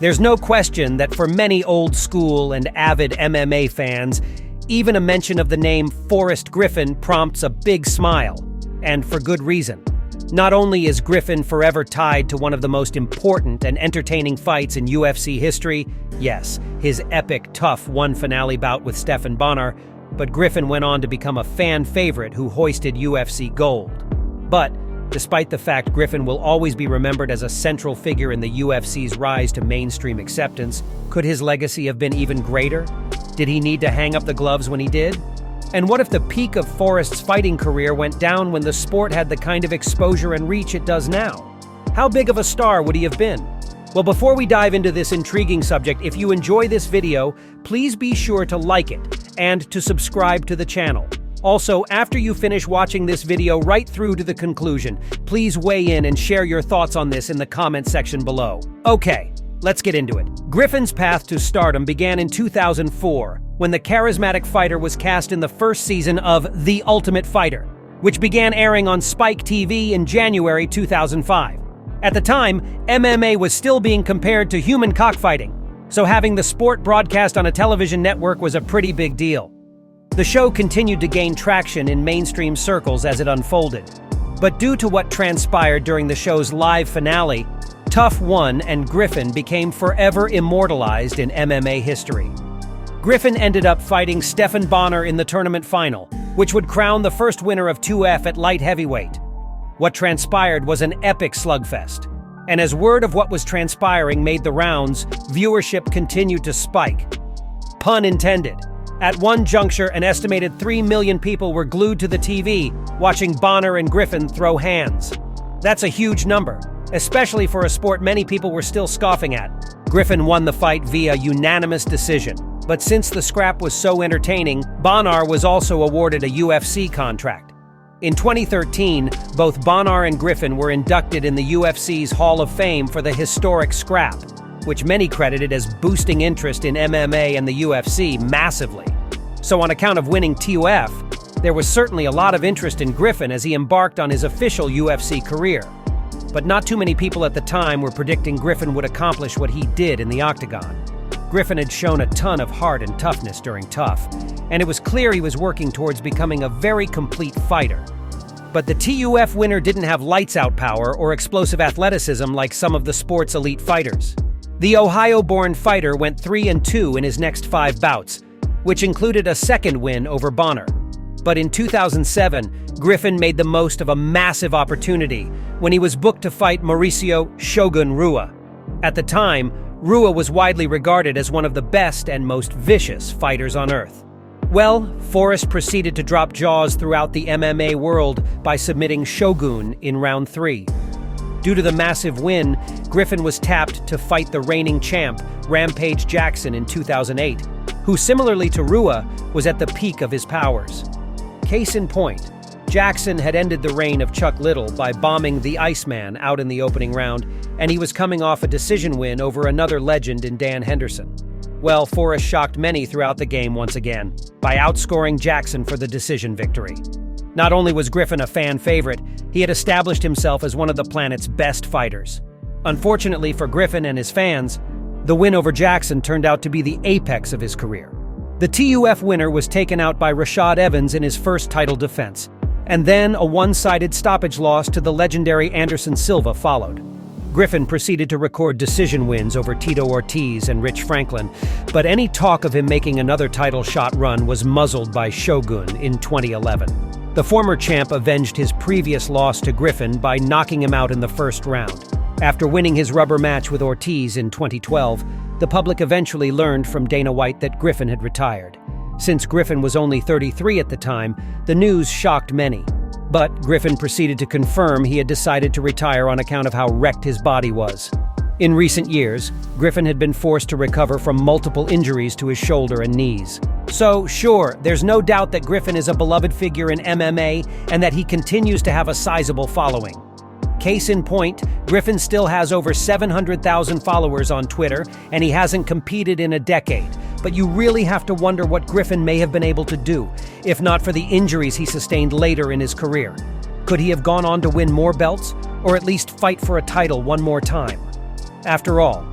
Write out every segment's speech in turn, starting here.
There's no question that for many old-school and avid MMA fans, even a mention of the name Forrest Griffin prompts a big smile, and for good reason. Not only is Griffin forever tied to one of the most important and entertaining fights in UFC history, yes, his epic, tough one finale bout with Stephan Bonnar, but Griffin went on to become a fan favorite who hoisted UFC gold. But, despite the fact Griffin will always be remembered as a central figure in the UFC's rise to mainstream acceptance, could his legacy have been even greater? Did he need to hang up the gloves when he did? And what if the peak of Forrest's fighting career went down when the sport had the kind of exposure and reach it does now? How big of a star would he have been? Well, before we dive into this intriguing subject, if you enjoy this video, please be sure to like it and to subscribe to the channel. Also, after you finish watching this video right through to the conclusion, please weigh in and share your thoughts on this in the comment section below. Okay, let's get into it. Griffin's path to stardom began in 2004, when the charismatic fighter was cast in the first season of The Ultimate Fighter, which began airing on Spike TV in January 2005. At the time, MMA was still being compared to human cockfighting, so having the sport broadcast on a television network was a pretty big deal. The show continued to gain traction in mainstream circles as it unfolded. But due to what transpired during the show's live finale, Tough 1 and Griffin became forever immortalized in MMA history. Griffin ended up fighting Stephan Bonnar in the tournament final, which would crown the first winner of 2F at light heavyweight. What transpired was an epic slugfest, and as word of what was transpiring made the rounds, viewership continued to spike. Pun intended. At one juncture, an estimated 3 million people were glued to the TV, watching Bonnar and Griffin throw hands. That's a huge number, especially for a sport many people were still scoffing at. Griffin won the fight via unanimous decision. But since the scrap was so entertaining, Bonnar was also awarded a UFC contract. In 2013, both Bonnar and Griffin were inducted in the UFC's Hall of Fame for the historic scrap, which many credited as boosting interest in MMA and the UFC massively. So on account of winning TUF, there was certainly a lot of interest in Griffin as he embarked on his official UFC career. But not too many people at the time were predicting Griffin would accomplish what he did in the octagon. Griffin had shown a ton of heart and toughness during TUF, and it was clear he was working towards becoming a very complete fighter. But the TUF winner didn't have lights-out power or explosive athleticism like some of the sport's elite fighters. The Ohio-born fighter went 3-2 in his next 5 bouts, which included a second win over Bonnar. But in 2007, Griffin made the most of a massive opportunity when he was booked to fight Mauricio "Shogun" Rua. At the time, Rua was widely regarded as one of the best and most vicious fighters on earth. Well, Forrest proceeded to drop jaws throughout the MMA world by submitting Shogun in round 3. Due to the massive win, Griffin was tapped to fight the reigning champ, Rampage Jackson, in 2008, who similarly to Rua was at the peak of his powers. Case in point, Jackson had ended the reign of Chuck Liddell by bombing the Iceman out in the opening round, and he was coming off a decision win over another legend in Dan Henderson. Well, Forrest shocked many throughout the game once again, by outscoring Jackson for the decision victory. Not only was Griffin a fan favorite, he had established himself as one of the planet's best fighters. Unfortunately for Griffin and his fans, the win over Jackson turned out to be the apex of his career. The TUF winner was taken out by Rashad Evans in his first title defense, and then a one-sided stoppage loss to the legendary Anderson Silva followed. Griffin proceeded to record decision wins over Tito Ortiz and Rich Franklin, but any talk of him making another title shot run was muzzled by Shogun in 2011. The former champ avenged his previous loss to Griffin by knocking him out in the first round. After winning his rubber match with Ortiz in 2012, the public eventually learned from Dana White that Griffin had retired. Since Griffin was only 33 at the time, the news shocked many. But Griffin proceeded to confirm he had decided to retire on account of how wrecked his body was. In recent years, Griffin had been forced to recover from multiple injuries to his shoulder and knees. So, sure, there's no doubt that Griffin is a beloved figure in MMA and that he continues to have a sizable following. Case in point, Griffin still has over 700,000 followers on Twitter, and he hasn't competed in a decade. But you really have to wonder what Griffin may have been able to do, if not for the injuries he sustained later in his career. Could he have gone on to win more belts, or at least fight for a title one more time? After all,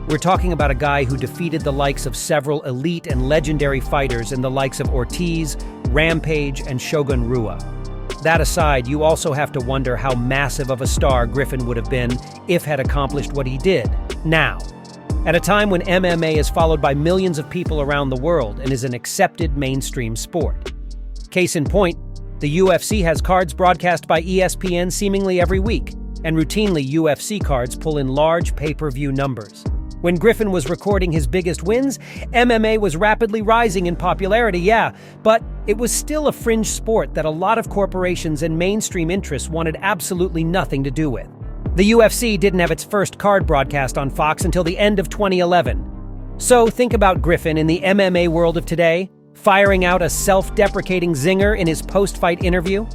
We're talking about a guy who defeated the likes of several elite and legendary fighters in the likes of Ortiz, Rampage, and Shogun Rua. That aside, you also have to wonder how massive of a star Griffin would have been if had accomplished what he did now. At a time when MMA is followed by millions of people around the world and is an accepted mainstream sport. Case in point, the UFC has cards broadcast by ESPN seemingly every week, and routinely UFC cards pull in large pay-per-view numbers. When Griffin was recording his biggest wins, MMA was rapidly rising in popularity, yeah, but it was still a fringe sport that a lot of corporations and mainstream interests wanted absolutely nothing to do with. The UFC didn't have its first card broadcast on Fox until the end of 2011. So think about Griffin in the MMA world of today, firing out a self-deprecating zinger in his post-fight interview.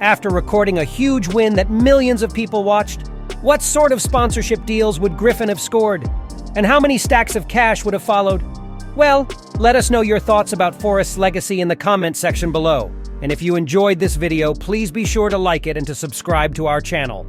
After recording a huge win that millions of people watched, what sort of sponsorship deals would Griffin have scored? And how many stacks of cash would have followed? Well, let us know your thoughts about Forrest's legacy in the comment section below. And if you enjoyed this video, please be sure to like it and to subscribe to our channel.